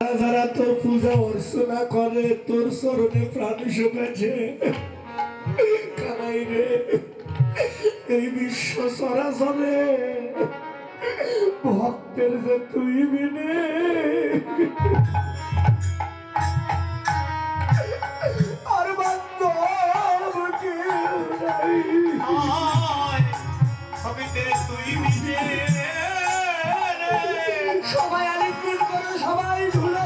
যারা তোর পূজা অর্চনা করে তোর চরণে প্রাণ শুকাছে কানাই রে, এই বিশ্ব চরাচরে ভক্তের যে তুই বিনে আর বান্ধব কেউ নাই। তুই বিনে সবাই আলিপুর করো, সবাই ধুলা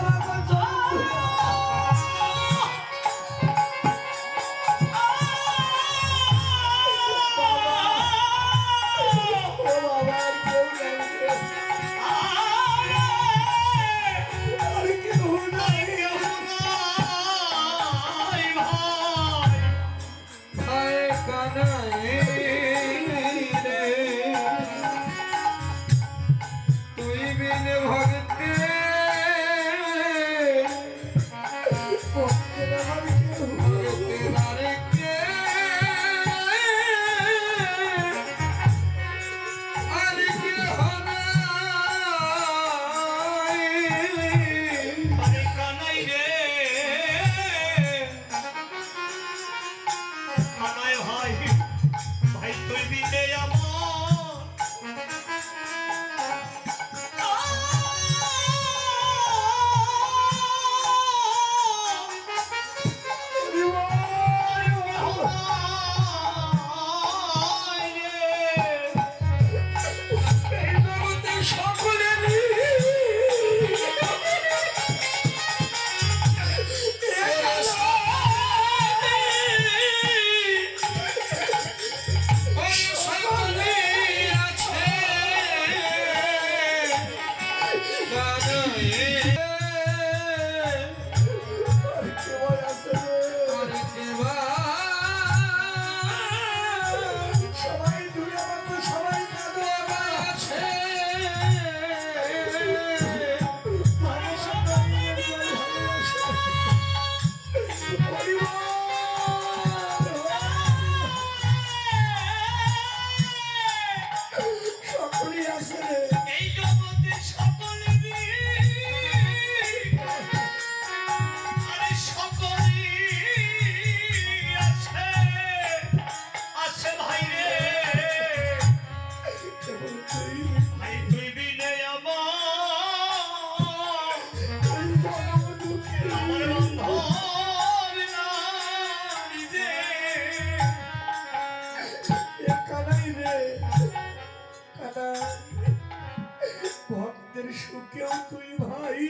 ভক্তের সুখেও তুই ভাই,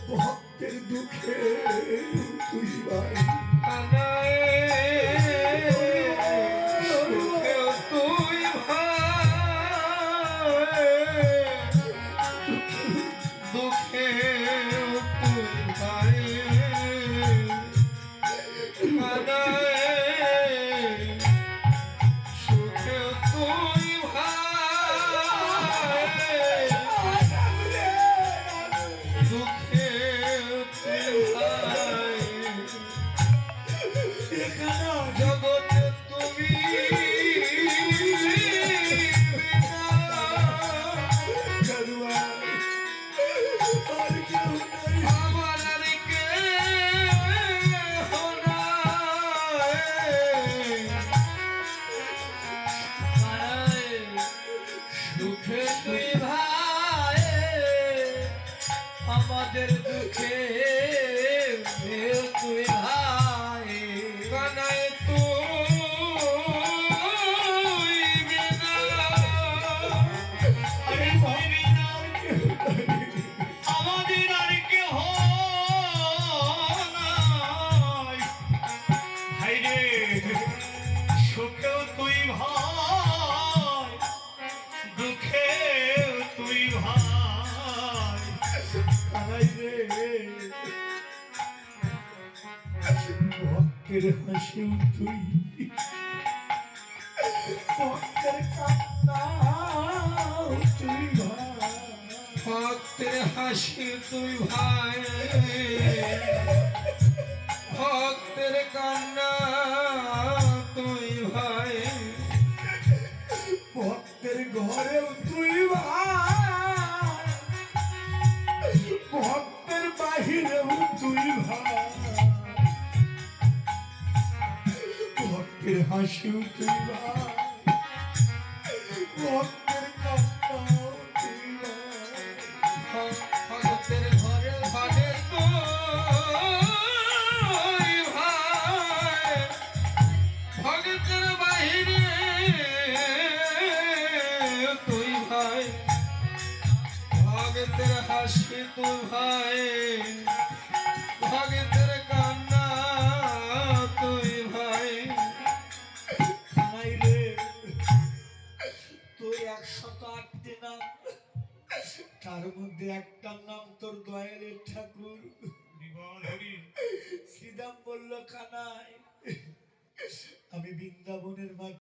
ভক্তের দুঃখে তুই ভাই। আমাদের দুঃখে তুই ভাই কানাই আমাদের আর কেহ নাই ভাই রে, সুখেও তুই ভাই, দুঃখেও তুই ভাই। ভক্তের হাসিও তুই, ভক্তের কান্নাও তুই ভাই, ভক্তের হাসি তুই ভাই, ভক্তের কান্না তুই ভাই, ভক্তের ঘরেও তুই ভাই, তুই ভাই, ভক্তের হাসিও তুই ভাই, ভক্তের কান্নাও তুই ভাই। ভক্তের ঘরে ঘরে তুই ভাই, ভক্তের বাহিরে তুই ভাই, ভক্তের হাসি তুই ভাই, ভক্তের কান্না তুই ভাই। নাই রে, তোর 108টি নাম, তার মধ্যে একটা নাম তোর দয়ালের ঠাকুর। বল হরি শ্রীদাম বলল কানাই, আমি বৃন্দাবনের মাটি